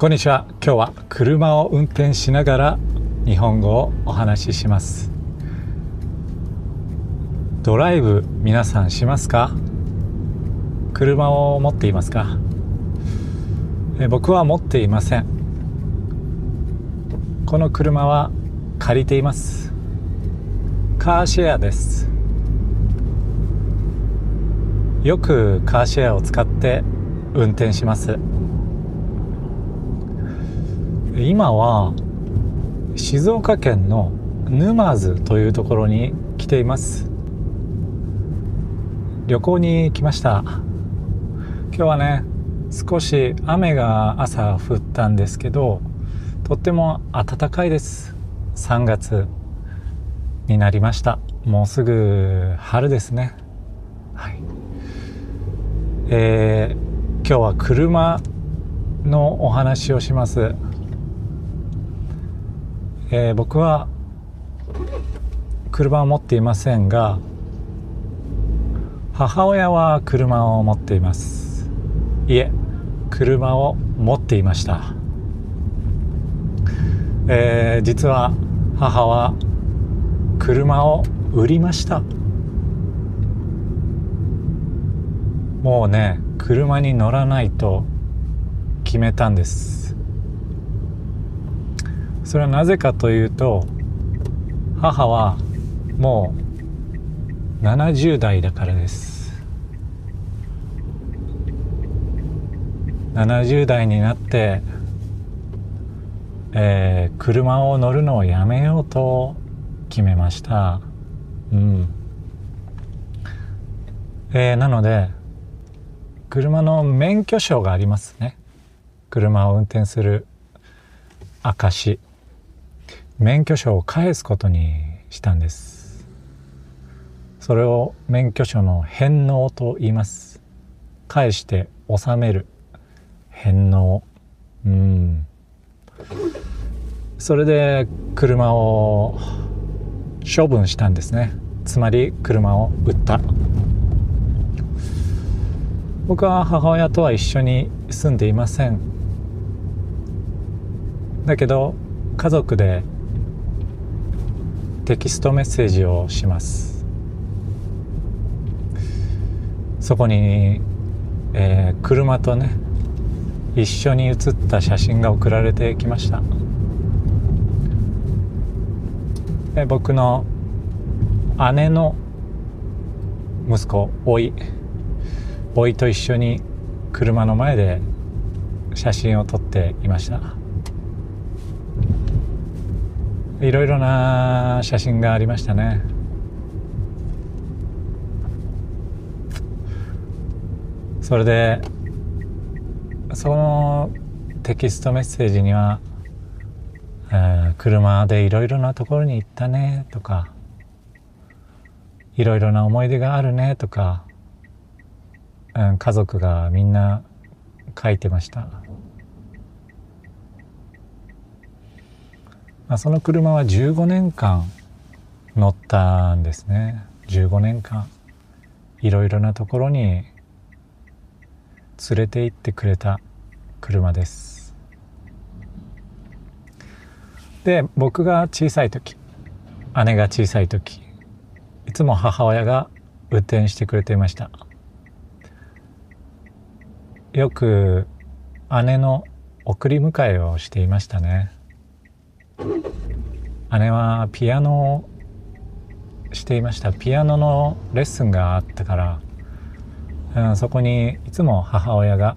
こんにちは。今日は車を運転しながら日本語をお話しします。ドライブ皆さんしますか？車を持っていますか？僕は持っていません。この車は借りています。カーシェアです。よくカーシェアを使って運転します。今は静岡県の沼津というところに来ています。旅行に来ました。今日はね、少し雨が朝降ったんですけど、とっても暖かいです。3月になりました。もうすぐ春ですね。はい。今日は車のお話をします。僕は車を持っていませんが、母親は車を持っています。いえ、車を持っていました。実は母は車を売りました。もうね、車に乗らないと決めたんです。それはなぜかというと、母はもう70代だからです。70代になって、車を乗るのをやめようと決めました。なので車の免許証がありますね。車を運転する証、免許証を返すことにしたんです。それを免許証の返納と言います。返して納める、返納。それで車を処分したんですね。つまり車を売った。僕は母親とは一緒に住んでいません。だけど家族でテキストメッセージをします。そこに、車とね、一緒に写った写真が送られてきました。僕の姉の息子、おいと一緒に車の前で写真を撮っていました。いろいろな写真がありましたね。それでそのテキストメッセージには、車でいろいろなところに行ったねとか、いろいろな思い出があるねとか、家族がみんな書いてました。その車は15年間乗ったんですね。15年間いろいろなところに連れて行ってくれた車です。で、僕が小さい時、姉が小さい時、いつも母親が運転してくれていました。よく姉の送り迎えをしていましたね。姉はピアノをしていました。ピアノのレッスンがあったから、そこにいつも母親が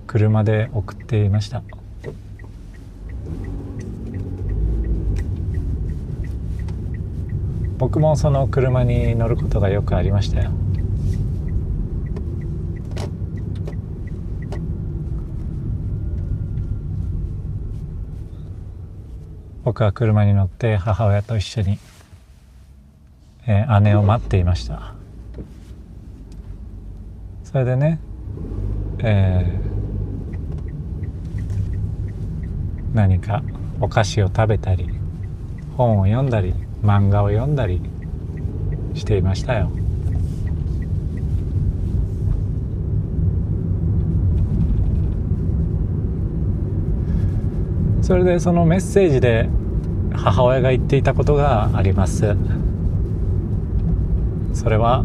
車で送っていました。僕もその車に乗ることがよくありましたよ。僕は車に乗って母親と一緒に、姉を待っていました。それでね、何かお菓子を食べたり、本を読んだり、漫画を読んだりしていましたよ。それでそのメッセージで母親が言っていたことがあります。それは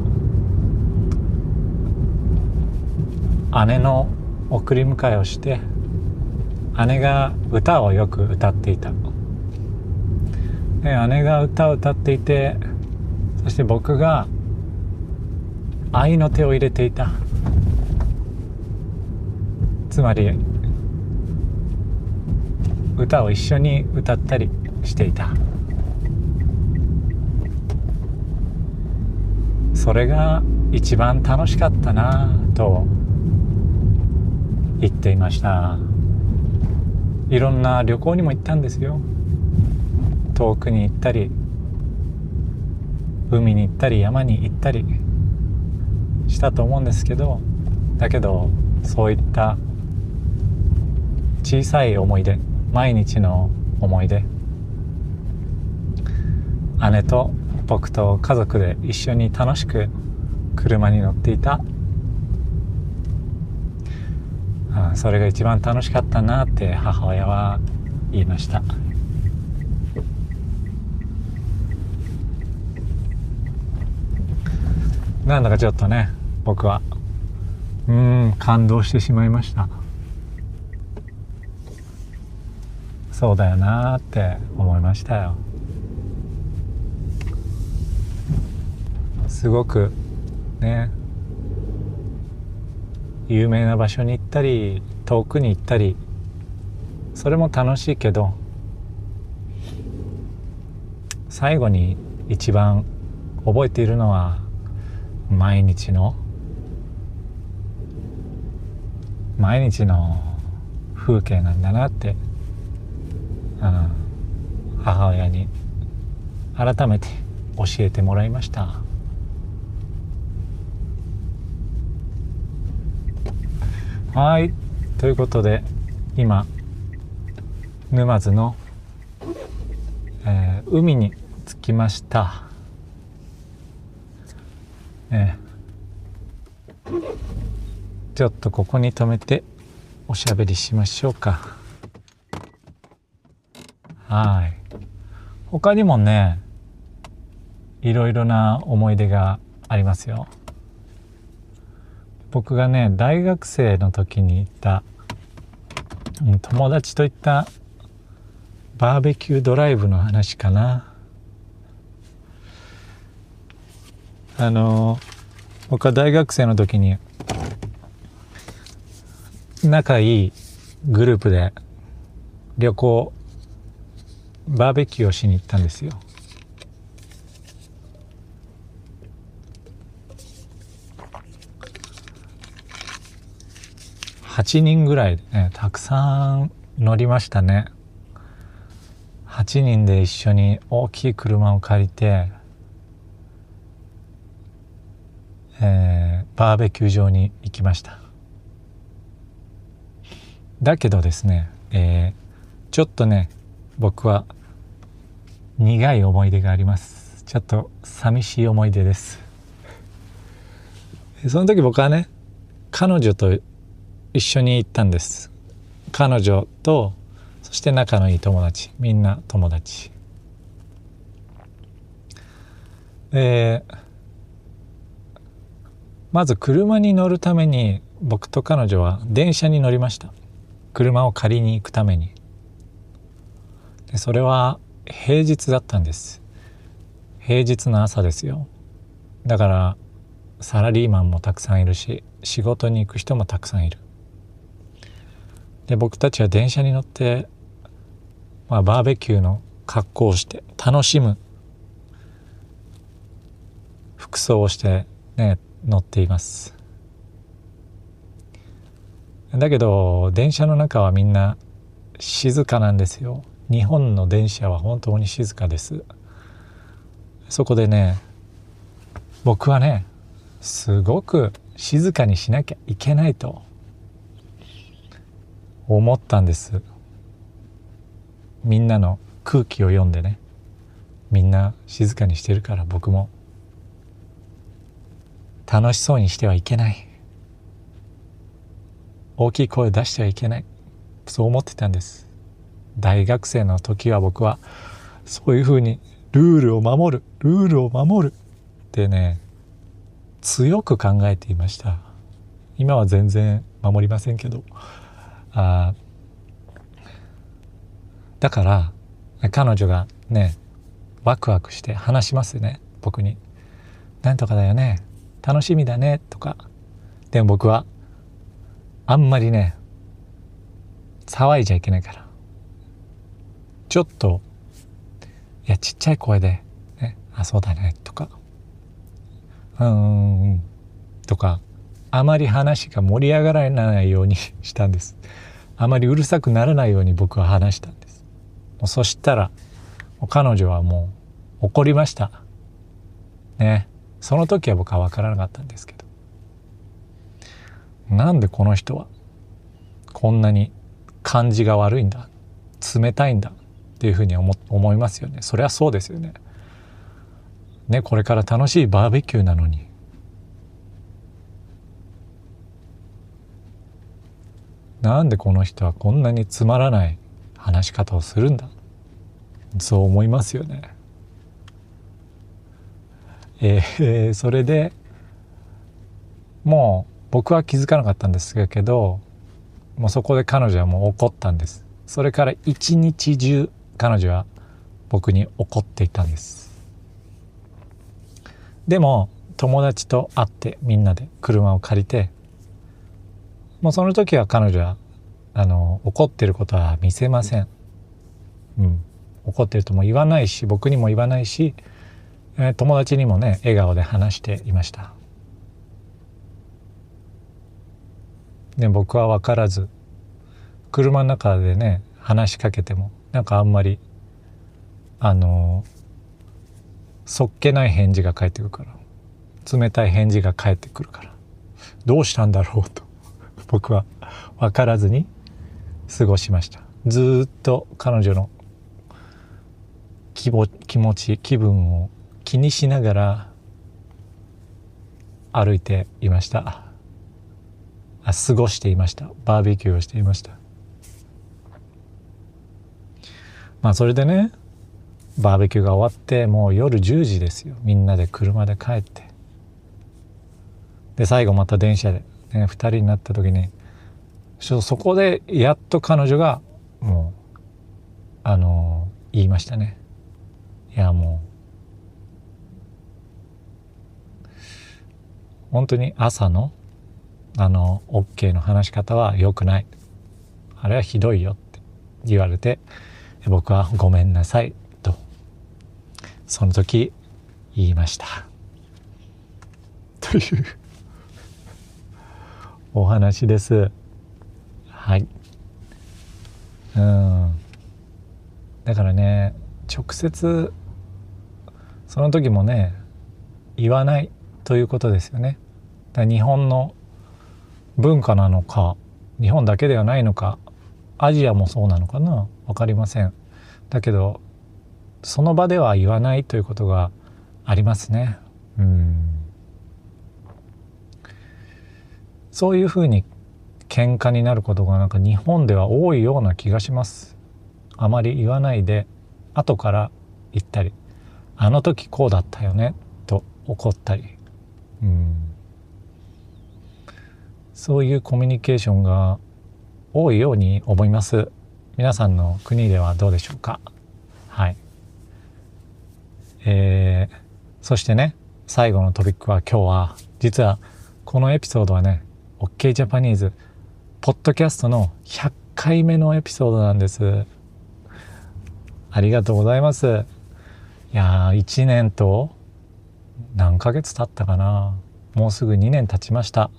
姉の送り迎えをして、姉が歌をよく歌っていた。で、姉が歌を歌っていて、そして僕が愛の手を入れていた。つまり歌を一緒に歌ったりしていた。それが一番楽しかったなと言っていました。いろんな旅行にも行ったんですよ。遠くに行ったり、海に行ったり、山に行ったりしたと思うんですけど、だけどそういった小さい思い出、毎日の思い出、姉と僕と家族で一緒に楽しく車に乗っていた。それが一番楽しかったなって母親は言いました。なんだかちょっとね、僕は感動してしまいました。そうだよなって思いましたよ。すごくね、有名な場所に行ったり遠くに行ったり、それも楽しいけど、最後に一番覚えているのは毎日の風景なんだなって、母親に改めて教えてもらいました。はい、ということで今沼津の、海に着きました。ちょっとここに止めておしゃべりしましょうか。はい。他にもね、いろいろな思い出がありますよ。僕がね、大学生の時に行った友達と行ったバーベキュードライブの話かな。僕は大学生の時に仲いいグループでバーベキューをしに行ったんですよ。8人ぐらいでね、たくさん乗りましたね。8人で一緒に大きい車を借りて、バーベキュー場に行きました。だけどですね、ちょっとね、僕は苦い思い出があります。ちょっと寂しい思い出です。その時僕はね、彼女と一緒に行ったんです。彼女と、そして仲のいい友達、みんな友達。まず車に乗るために僕と彼女は電車に乗りました。車を借りに行くために。でそれは平日だったんです。平日の朝ですよ。だからサラリーマンもたくさんいるし、仕事に行く人もたくさんいる。で僕たちは電車に乗って、バーベキューの格好をして楽しむ服装をしてね、乗っています。だけど電車の中はみんな静かなんですよ。日本の電車は本当に静かです。そこでね、僕はね、すごく静かにしなきゃいけないと思ったんです。みんなの空気を読んでね、みんな静かにしてるから僕も楽しそうにしてはいけない、大きい声を出してはいけない、そう思ってたんです。大学生の時は僕はそういうふうにルールを守るってね、強く考えていました。今は全然守りませんけど、だから彼女がねワクワクして話しますよね、僕に。なんとかだよね、楽しみだねとか。でも僕はあんまりね騒いじゃいけないから、ちょっとちっちゃい声で、ね、そうだねとかとか、あまり話が盛り上がらないようにしたんです。あまりうるさくならないように僕は話したんです。そしたら彼女はもう怒りましたね。その時は僕は分からなかったんですけど、なんでこの人はこんなに感じが悪いんだ、冷たいんだっていうふうに思いますよね。そりゃそうですよね。これから楽しいバーベキューなのに、なんでこの人はこんなにつまらない話し方をするんだ、そう思いますよね。それでもう僕は気づかなかったんですけど、もうそこで彼女はもう怒ったんです。それから一日中彼女は僕に怒っていたんです。でも友達と会ってみんなで車を借りて、もうその時は彼女は怒ってることは見せません。怒ってるとも言わないし、僕にも言わないし、友達にもね笑顔で話していました。で僕は分からず、車の中でね話しかけてもなんかあんまりそっけない返事が返ってくるから、冷たい返事が返ってくるから、どうしたんだろうと僕は分からずに過ごしました。ずっと彼女の気持ち気分を気にしながら歩いていました。過ごしていました。バーベキューをしていました。それでねバーベキューが終わってもう夜10時ですよ。みんなで車で帰って、で最後また電車で、2人になった時にそこでやっと彼女がもう言いましたね。いやもう本当に朝のOK の話し方は良くない、あれはひどいよって言われて、僕はごめんなさいとその時言いましたというお話です。はい。だからね直接その時もね言わないということですよね。だから日本の文化なのか、日本だけではないのか、アジアもそうなのかな、分かりません。だけどその場では言わないということがありますね。そういうふうに喧嘩になることがなんか日本では多いような気がします。あまり言わないで後から言ったり、あの時こうだったよねと怒ったり、そういうコミュニケーションが多いように思います。皆さんの国ではどうでしょうか。はい。そしてね最後のトピックは、今日は実はこのエピソードはね OK ジャパニーズポッドキャストの100回目のエピソードなんです。ありがとうございます。いや1年と何ヶ月経ったかな、もうすぐ2年経ちました。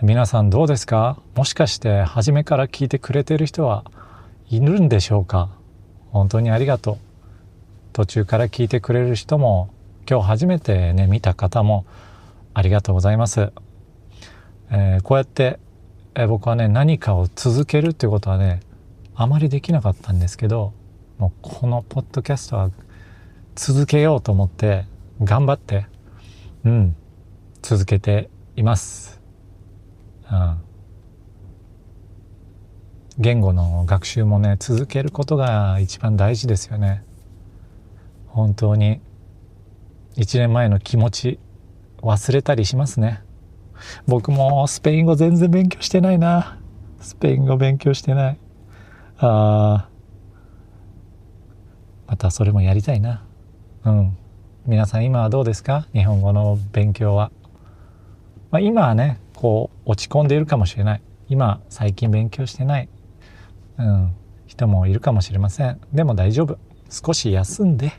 皆さんどうですか？もしかして初めから聞いてくれている人はいるんでしょうか？本当にありがとう。途中から聞いてくれる人も、今日初めてね見た方もありがとうございます。こうやって、僕はね何かを続けるっていうことはねあまりできなかったんですけど、もうこのポッドキャストは続けようと思って頑張って続けています。言語の学習もね続けることが一番大事ですよね。本当に1年前の気持ち忘れたりしますね。僕もスペイン語全然勉強してないな。スペイン語勉強してない。またそれもやりたいな。皆さん今はどうですか？日本語の勉強は。今はねこう落ち込んでいるかもしれない。最近勉強してない、人もいるかもしれません。でも大丈夫。少し休んで、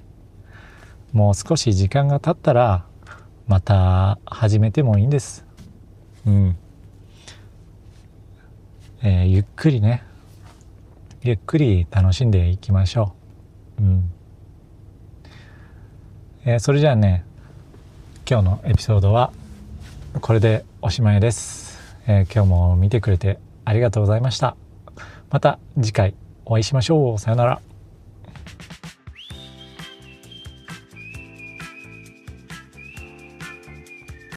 もう少し時間が経ったらまた始めてもいいんです。ゆっくりね、ゆっくり楽しんでいきましょう。それじゃあね、今日のエピソードはこれでおしまいです。今日も見てくれてありがとうございました。また次回お会いしましょう。さよなら。